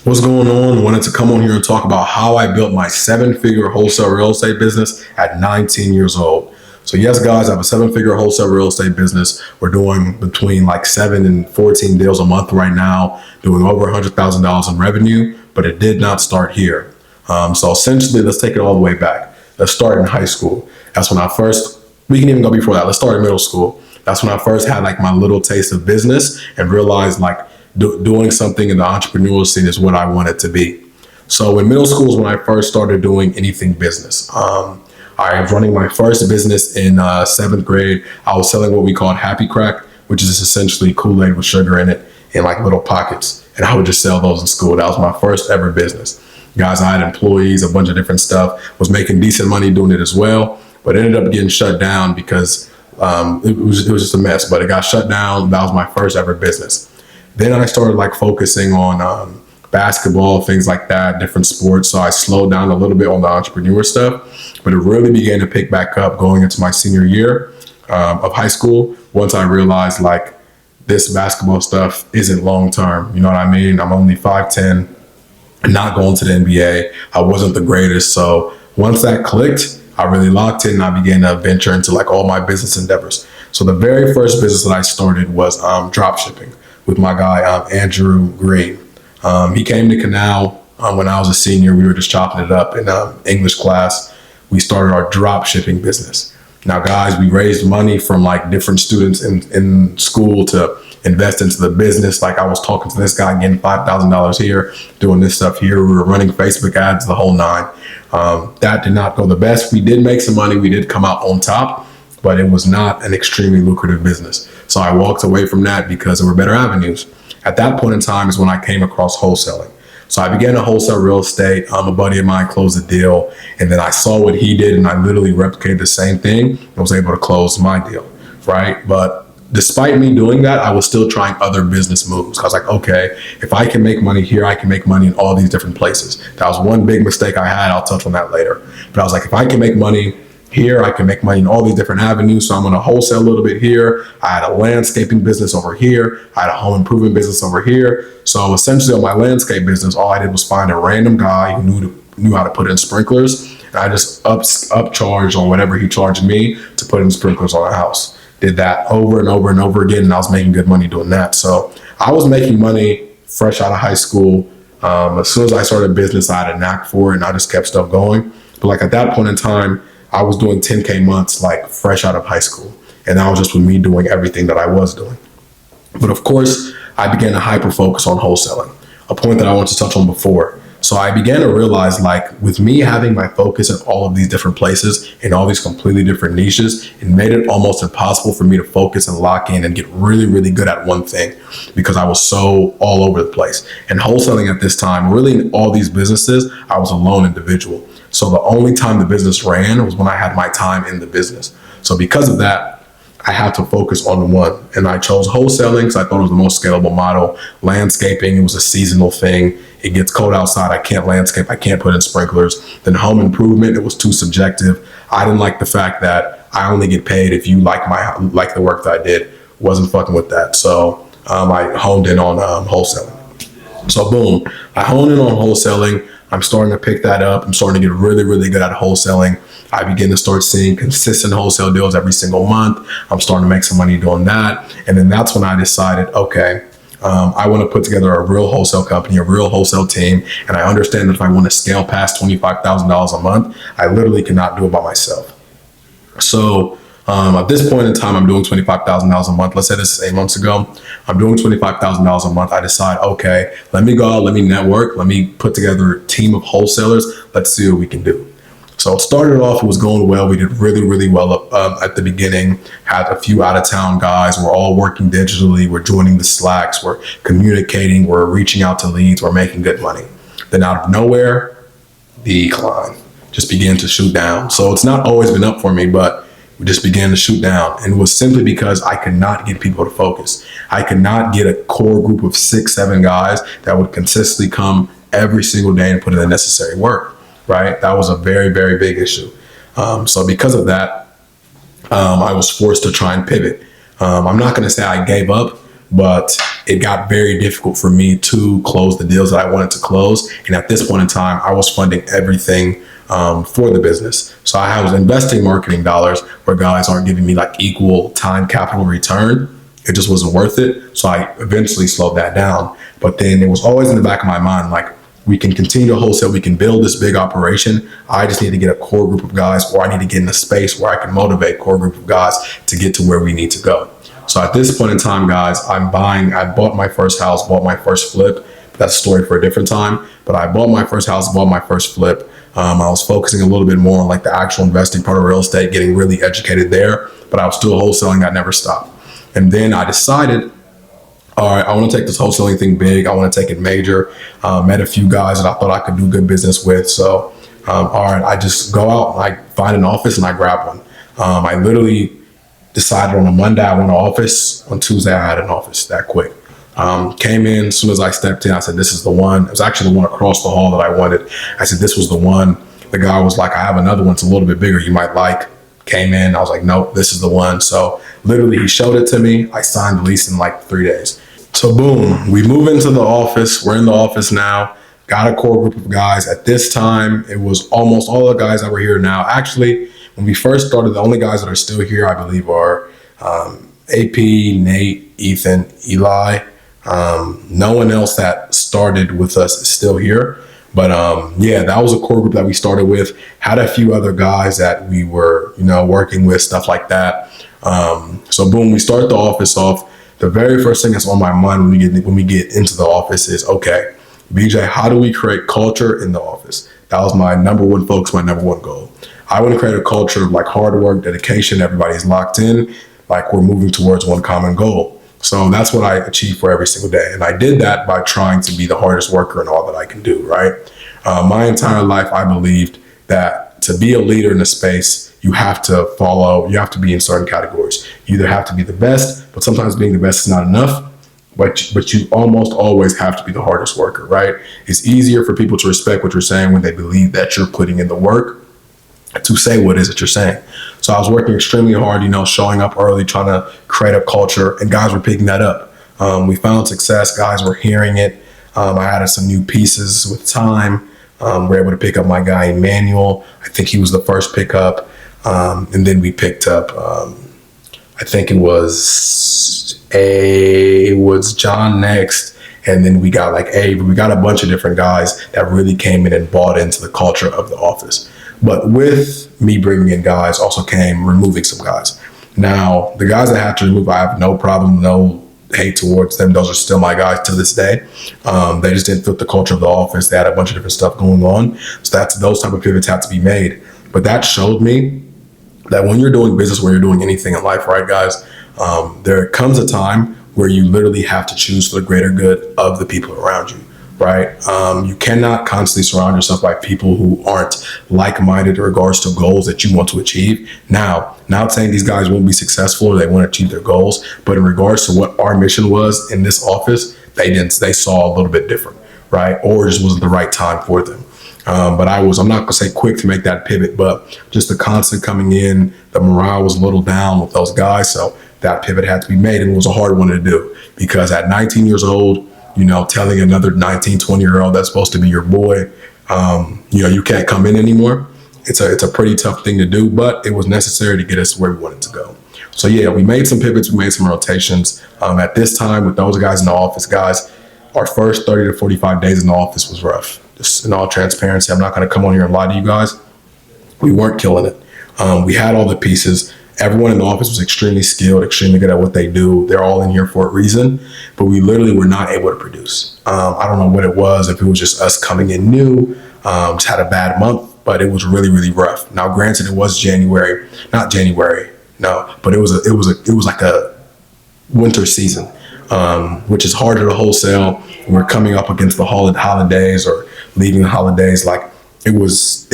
What's going on? Wanted to come on here and talk about how I built my 7-figure wholesale real estate business at 19 years old. So yes, guys, I have a 7-figure wholesale real estate business. We're doing between like 7 and 14 deals a month right now, doing over $100,000 in revenue, but it did not start here. So essentially, let's take it all the way back. Let's start in high school. That's when we can even go before that. Let's start in middle school. That's when I first had like my little taste of business and realized like doing something in the entrepreneurial scene is what I wanted to be. So in middle school is when I first started doing anything business. I was running my first business in 7th grade. I was selling what we called Happy Crack, which is essentially Kool-Aid with sugar in it in like little pockets. And I would just sell those in school. That was my first ever business. Guys, I had employees, a bunch of different stuff, was making decent money doing it as well, but it ended up getting shut down because it was just a mess, but it got shut down. That was my first ever business. Then I started like focusing on basketball, things like that, different sports. So I slowed down a little bit on the entrepreneur stuff, but it really began to pick back up going into my senior year of high school. Once I realized like this basketball stuff isn't long term, you know what I mean? I'm only 5'10", not going to the NBA. I wasn't the greatest. So once that clicked, I really locked in and I began to venture into like all my business endeavors. So the very first business that I started was drop shipping with my guy, Andrew Green. He came to Canal when I was a senior. We were just chopping it up in English class. We started our drop shipping business. Now, guys, we raised money from like different students in school to invest into the business. Like I was talking to this guy getting $5,000 here, doing this stuff here. We were running Facebook ads, the whole nine. That did not go the best. We did make some money. We did come out on top, but it was not an extremely lucrative business. So I walked away from that because there were better avenues. At that point in time is when I came across wholesaling. So I began to wholesale real estate. A buddy of mine closed a deal, and then I saw what he did, and I literally replicated the same thing and was able to close my deal, right? But despite me doing that, I was still trying other business moves. I was like, okay, if I can make money here, I can make money in all these different places. That was one big mistake I had. I'll touch on that later. But I was like, if I can make money here, I can make money in all these different avenues. So I'm going to wholesale a little bit here. I had a landscaping business over here. I had a home improvement business over here. So essentially on my landscape business, all I did was find a random guy who knew how to put in sprinklers. And I just upcharged on whatever he charged me to put in sprinklers on a house. Did that over and over and over again. And I was making good money doing that. So I was making money fresh out of high school. As soon as I started business, I had a knack for it and I just kept stuff going. But like at that point in time, I was doing 10K months like fresh out of high school. And that was just with me doing everything that I was doing. But of course, I began to hyper focus on wholesaling, a point that I wanted to touch on before. So I began to realize like with me having my focus in all of these different places in all these completely different niches, it made it almost impossible for me to focus and lock in and get really, really good at one thing because I was so all over the place. And wholesaling at this time, really in all these businesses, I was a lone individual. So the only time the business ran was when I had my time in the business. So because of that, I had to focus on one. And I chose wholesaling because I thought it was the most scalable model. Landscaping, it was a seasonal thing. It gets cold outside. I can't landscape. I can't put in sprinklers. Then home improvement, it was too subjective. I didn't like the fact that I only get paid if you like the work that I did. Wasn't fucking with that. So I honed in on wholesaling. So boom, I honed in on wholesaling. I'm starting to pick that up. I'm starting to get really, really good at wholesaling. I begin to start seeing consistent wholesale deals every single month. I'm starting to make some money doing that. And then that's when I decided, okay, I want to put together a real wholesale company, a real wholesale team. And I understand that if I want to scale past $25,000 a month, I literally cannot do it by myself. So at this point in time, I'm doing $25,000 a month. Let's say this is 8 months ago. I'm doing $25,000 a month. I decide, okay, let me go out, let me network, let me put together a team of wholesalers. Let's see what we can do. So it started off, it was going well. We did really, really well at the beginning. Had a few out of town guys. We're all working digitally. We're joining the Slacks. We're communicating. We're reaching out to leads. We're making good money. Then out of nowhere, the decline just began to shoot down. So it's not always been up for me, but we just began to shoot down. And it was simply because I could not get people to focus. I could not get a core group of 6, 7 guys that would consistently come every single day and put in the necessary work, right? That was a very, very big issue. So because of that, I was forced to try and pivot. I'm not going to say I gave up, but it got very difficult for me to close the deals that I wanted to close. And at this point in time, I was funding everything for the business. So I was investing marketing dollars where guys aren't giving me like equal time capital return. It just wasn't worth it. So I eventually slowed that down. But then it was always in the back of my mind, like, we can continue to wholesale, we can build this big operation. I just need to get a core group of guys, or I need to get in a space where I can motivate core group of guys to get to where we need to go. So at this point in time, guys, I bought my first house, bought my first flip. That's a story for a different time. But I bought my first house, bought my first flip. I was focusing a little bit more on like the actual investing part of real estate, getting really educated there, but I was still wholesaling. I never stopped. And then I decided, all right, I want to take this wholesaling thing big. I want to take it major. Met a few guys that I thought I could do good business with. So, all right, I just go out, I find an office and I grab one. I literally decided on a Monday I want an office. On Tuesday I had an office that quick. Came in, as soon as I stepped in, I said, this is the one. It was actually the one across the hall that I wanted. I said, this was the one. The guy was like, I have another one. It's a little bit bigger. You might like. Came in. I was like, nope, this is the one. So literally he showed it to me. I signed the lease in like 3 days. So boom, we move into the office. We're in the office now. Got a core group of guys. At this time, it was almost all the guys that were here now. Actually, when we first started, the only guys that are still here, I believe, are AP, Nate, Ethan, Eli. No one else that started with us is still here. But yeah, that was a core group that we started with. Had a few other guys that we were, working with, stuff like that. So boom, we start the office off. The very first thing that's on my mind when we get into the office is, okay, BJ, how do we create culture in the office? That was my number one focus, my number one goal. I want to create a culture of like hard work, dedication. Everybody's locked in, like we're moving towards one common goal. So that's what I achieve for every single day. And I did that by trying to be the hardest worker in all that I can do, right? My entire life, I believed that to be a leader in a space, you have to be in certain categories. You either have to be the best, but sometimes being the best is not enough. But you almost always have to be the hardest worker, right? It's easier for people to respect what you're saying when they believe that you're putting in the work to say what it is that you're saying. So I was working extremely hard, showing up early, trying to create a culture, and guys were picking that up. We found success. Guys were hearing it. I added some new pieces with time. We're able to pick up my guy Emmanuel. I think he was the first pickup. And then we picked up, I think it was John next. And then we got we got a bunch of different guys that really came in and bought into the culture of the office. But with me bringing in guys also came removing some guys. Now, the guys I had to remove, I have no problem, no hate towards them. Those are still my guys to this day. They just didn't fit the culture of the office. They had a bunch of different stuff going on. So those type of pivots have to be made. But that showed me that when you're doing business, when you're doing anything in life, right, guys, there comes a time where you literally have to choose for the greater good of the people around you, right? You cannot constantly surround yourself by people who aren't like-minded in regards to goals that you want to achieve. Now, not saying these guys won't be successful or they won't achieve their goals, but in regards to what our mission was in this office, they saw a little bit different, right? Or it just wasn't the right time for them. But I'm not going to say quick to make that pivot, but just the constant coming in, the morale was a little down with those guys. So that pivot had to be made, and it was a hard one to do because at 19 years old, telling another 19, 20-year-old that's supposed to be your boy, you can't come in anymore. It's a pretty tough thing to do, but it was necessary to get us where we wanted to go. So yeah, we made some pivots, we made some rotations. At this time with those guys in the office, guys, our first 30 to 45 days in the office was rough. Just in all transparency, I'm not going to come on here and lie to you guys. We weren't killing it. We had all the pieces. Everyone in the office was extremely skilled, extremely good at what they do. They're all in here for a reason, but we literally were not able to produce. I don't know what it was, if it was just us coming in new, just had a bad month, but it was really, really rough. Now, granted, it was not January, no, but it was like a winter season, which is harder to wholesale. We're coming up against the holidays or leaving the holidays. Like it was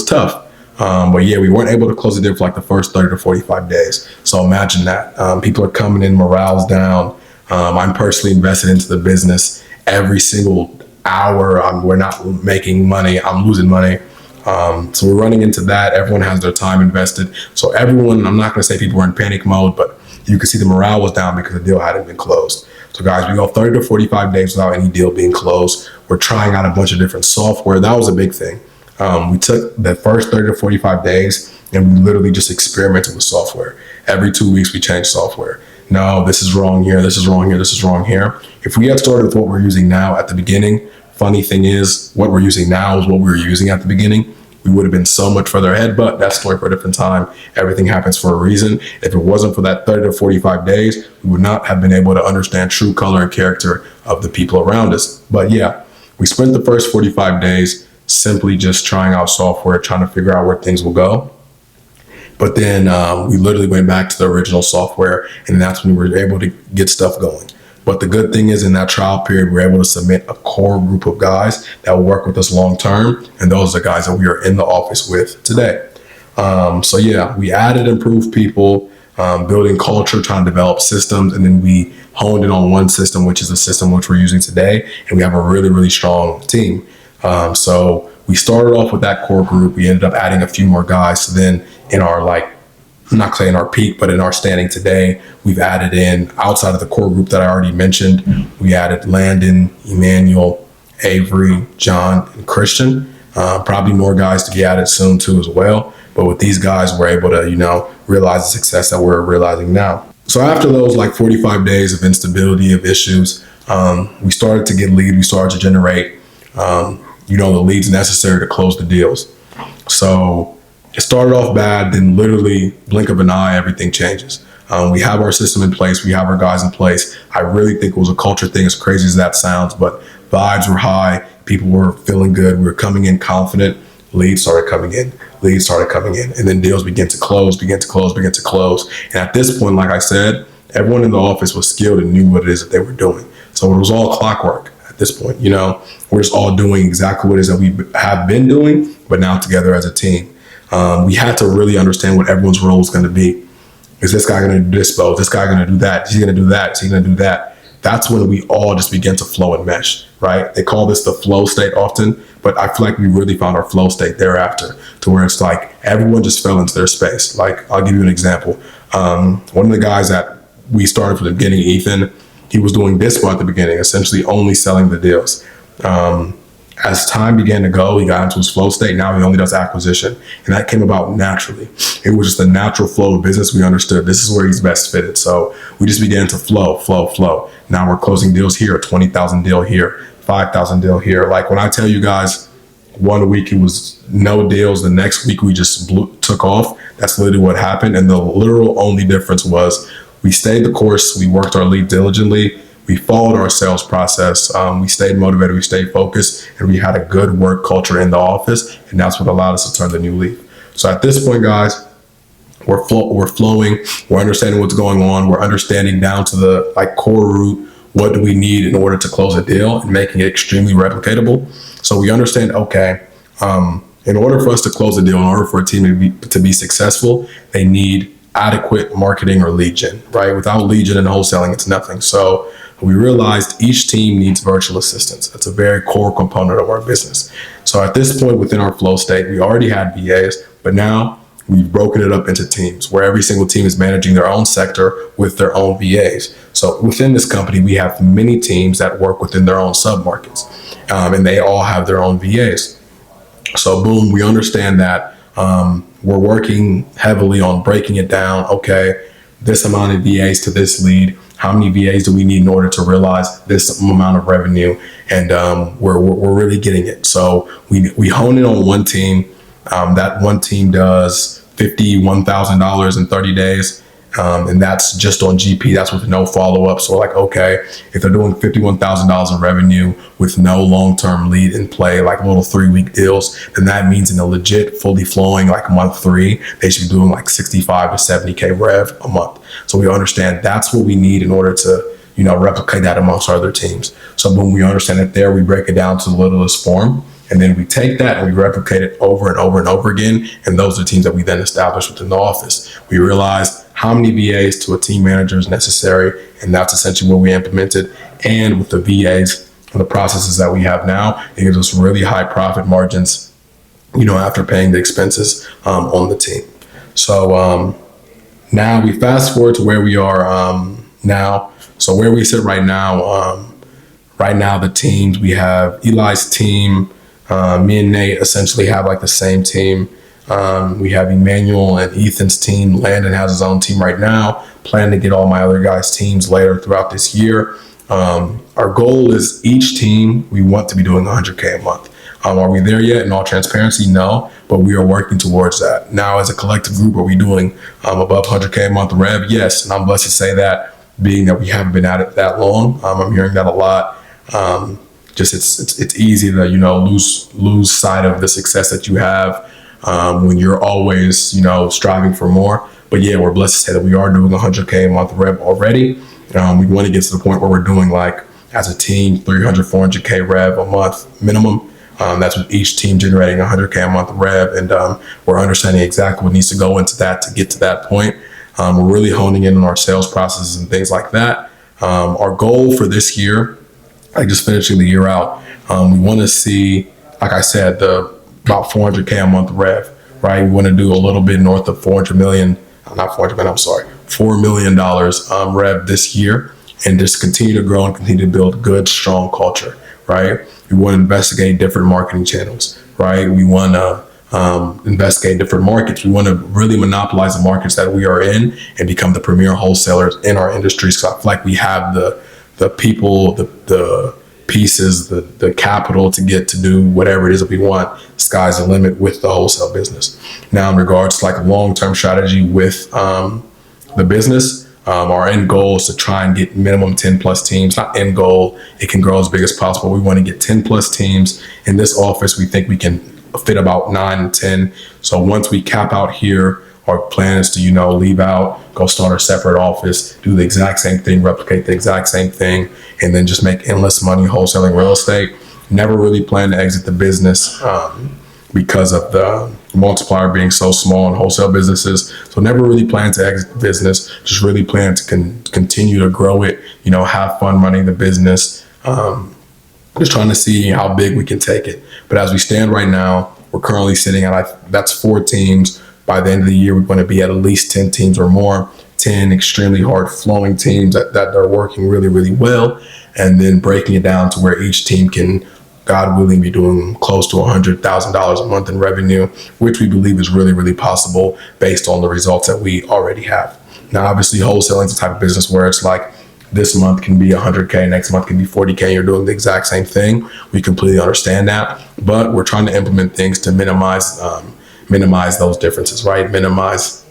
tough. But yeah, we weren't able to close the deal for like the first 30 to 45 days. So imagine that. People are coming in, morale's down. I'm personally invested into the business every single hour. We're not making money. I'm losing money. So we're running into that. Everyone has their time invested. So everyone, I'm not going to say people were in panic mode, but you could see the morale was down because the deal hadn't been closed. So guys, we go 30 to 45 days without any deal being closed. We're trying out a bunch of different software. That was a big thing. We took the first 30 to 45 days and we literally just experimented with software. Every 2 weeks, we changed software. No, this is wrong here. This is wrong here. This is wrong here. If we had started with what we're using now at the beginning, funny thing is what we're using now is what we were using at the beginning. We would have been so much further ahead, but that's a story for a different time. Everything happens for a reason. If it wasn't for that 30 to 45 days, we would not have been able to understand true color and character of the people around us. But yeah, we spent the first 45 days simply just trying out software, trying to figure out where things will go. But then we literally went back to the original software, and that's when we were able to get stuff going. But the good thing is in that trial period, we were able to submit a core group of guys that will work with us long term. And those are the guys that we are in the office with today. So yeah, we added improved people, building culture, trying to develop systems. And then we honed in on one system, which is the system which we're using today. And we have a really, really strong team. So we started off with that core group. We ended up adding a few more guys. So then in our I'm not saying our peak, but in our standing today, we've added in, outside of the core group that I already mentioned, we added Landon, Emmanuel, Avery, John, and Christian. Probably more guys to be added soon too as well. But with these guys, we're able to, realize the success that we're realizing now. So after those 45 days of instability, of issues, we started to get leads. We started to generate, the leads necessary to close the deals. So it started off bad, then literally blink of an eye, everything changes. We have our system in place. We have our guys in place. I really think it was a culture thing, as crazy as that sounds, but vibes were high. People were feeling good. We were coming in confident. Leads started coming in. And then deals began to close. And at this point, like I said, everyone in the office was skilled and knew what it is that they were doing. So it was all clockwork at this point. We're just all doing exactly what it is that we have been doing, but now together as a team. We had to really understand what everyone's role was going to be. Is this guy going to do this, Bo? Is this guy going to do that? Is he going to do that? Is he going to do that? That's when we all just begin to flow and mesh, right? They call this the flow state often, but I feel like we really found our flow state thereafter, to where it's like everyone just fell into their space. Like, I'll give you an example. One of the guys that we started from the beginning, Ethan, he was doing dispo at the beginning, essentially only selling the deals. As time began to go, he got into his flow state. Now he only does acquisition. And that came about naturally. It was just a natural flow of business. We understood this is where he's best fitted. So we just began to flow. Now we're closing deals here, a 20,000 deal here, 5,000 deal here. Like when I tell you guys, 1 week it was no deals. The next week we just took off. That's literally what happened. And the literal only difference was we stayed the course. We worked our lead diligently. We followed our sales process. We stayed motivated. We stayed focused, and we had a good work culture in the office. And that's what allowed us to turn the new leaf. So at this point, guys, we're flowing. We're understanding what's going on. We're understanding down to the core root. What do we need in order to close a deal and making it extremely replicatable? So we understand, okay, in order for us to close a deal, in order for a team to be successful, they need adequate marketing or lead gen, right? Without lead gen and wholesaling, it's nothing. So we realized each team needs virtual assistants. That's a very core component of our business. So at this point within our flow state, we already had VAs, but now we've broken it up into teams where every single team is managing their own sector with their own VAs. So within this company, we have many teams that work within their own submarkets, and they all have their own VAs. So boom, we understand that we're working heavily on breaking it down. Okay, this amount of VAs to this lead. How many VAs do we need in order to realize this amount of revenue? And we're really getting it. So we hone in on one team. That one team does $51,000 in 30 days. And that's just on GP. That's with no follow-up. So like, okay, if they're doing $51,000 in revenue with no long-term lead in play, like little 3-week deals, then that means in a legit fully flowing month 3, they should be doing 65 to 70K rev a month. So we understand that's what we need in order to, replicate that amongst our other teams. So when we understand it there, we break it down to the littlest form. And then we take that and we replicate it over and over and over again. And those are teams that we then establish within the office. We realized how many VAs to a team manager is necessary. And that's essentially what we implemented. And with the VAs and the processes that we have now, it gives us really high profit margins, after paying the expenses on the team. So now we fast forward to where we are now. So where we sit right now, the teams, we have Eli's team. Me and Nate essentially have like the same team. We have Emmanuel and Ethan's team. Landon has his own team right now. Plan to get all my other guys' teams later throughout this year. Our goal is each team, we want to be doing 100K a month. Are we there yet? In all transparency, no, but we are working towards that. Now, as a collective group, are we doing above 100K a month rev? Yes, and I'm blessed to say that, being that we haven't been at it that long. I'm hearing that a lot. Just it's easy to lose sight of the success that you have when you're always striving for more. But yeah, we're blessed to say that we are doing 100K a month rev already. We want to get to the point where we're doing, like, as a team, 300, 400K rev a month minimum. That's with each team generating 100K a month rev, and we're understanding exactly what needs to go into that to get to that point. We're really honing in on our sales processes and things like that. Our goal for this year, like just finishing the year out, we want to see, like I said, about 400K a month rev, right? We want to do a little bit north of 400 million, not 400 million, I'm sorry, $4 million rev this year, and just continue to grow and continue to build good, strong culture, right? We want to investigate different marketing channels, right? We want to investigate different markets. We want to really monopolize the markets that we are in and become the premier wholesalers in our industry. So I feel like we have the people, the pieces, the capital to get to do whatever it is that we want. Sky's the limit with the wholesale business. Now, in regards to like a long-term strategy with the business, our end goal is to try and get minimum 10 plus teams. Not end goal, it can grow as big as possible. We want to get 10 plus teams. In this office, we think we can fit about 9 and 10. So once we cap out here, our plan is to, leave out, go start a separate office, do the exact same thing, replicate the exact same thing, and then just make endless money wholesaling real estate. Never really plan to exit the business because of the multiplier being so small in wholesale businesses. So never really plan to exit the business, just really plan to continue to grow it, have fun running the business, just trying to see how big we can take it. But as we stand right now, we're currently sitting at, that's 4 teams. By the end of the year, we're going to be at least 10 teams or more, 10 extremely hard flowing teams that are working really, really well. And then breaking it down to where each team can, God willing, be doing close to $100,000 a month in revenue, which we believe is really, really possible based on the results that we already have. Now, obviously, wholesaling is the type of business where it's like this month can be 100K, next month can be 40K. You're doing the exact same thing. We completely understand that, but we're trying to implement things to minimize those differences, right? Minimize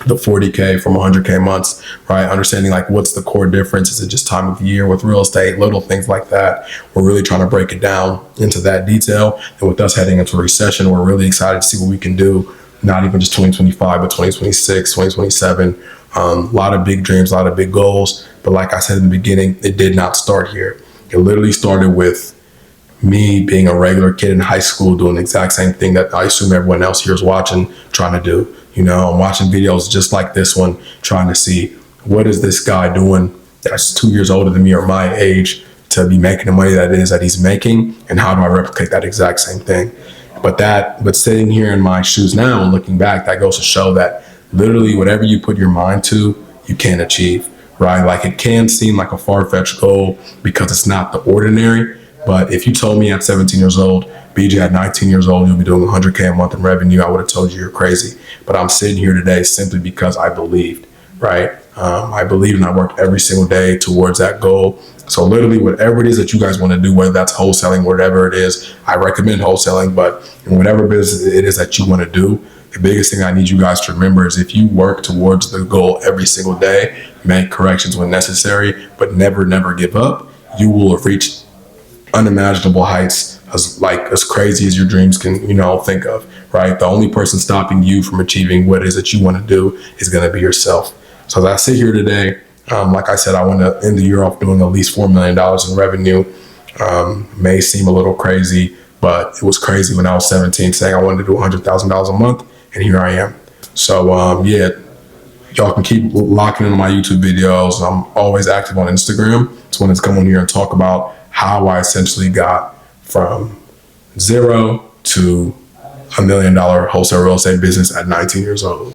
the 40K from 100K months, right? Understanding like what's the core difference? Is it just time of year with real estate, little things like that? We're really trying to break it down into that detail. And with us heading into a recession, we're really excited to see what we can do, not even just 2025, but 2026, 2027. A lot of big dreams, a lot of big goals. But like I said in the beginning, it did not start here. It literally started with me being a regular kid in high school doing the exact same thing that I assume everyone else here is watching, trying to do. I'm watching videos just like this one, trying to see what is this guy doing that's 2 years older than me or my age to be making the money that he's making, and how do I replicate that exact same thing? But sitting here in my shoes now and looking back, that goes to show that literally whatever you put your mind to, you can achieve, right? Like it can seem like a far-fetched goal because it's not the ordinary. But if you told me at 17 years old, BJ, at 19 years old, you'll be doing 100K a month in revenue, I would have told you you're crazy. But I'm sitting here today simply because I believed, right? I believed, and I worked every single day towards that goal. So literally whatever it is that you guys want to do, whether that's wholesaling, whatever it is, I recommend wholesaling, but in whatever business it is that you want to do, the biggest thing I need you guys to remember is if you work towards the goal every single day, make corrections when necessary, but never give up, you will have reached unimaginable heights as crazy as your dreams can, think of, right? The only person stopping you from achieving what it is that you want to do is going to be yourself. So as I sit here today, like I said, I want to end the year off doing at least $4 million in revenue. May seem a little crazy, but it was crazy when I was 17 saying I wanted to do $100,000 a month, and here I am. So yeah, y'all can keep locking into my YouTube videos. I'm always active on Instagram. It's when it's come on here and talk about how I essentially got from 0 to $1 million wholesale real estate business at 19 years old.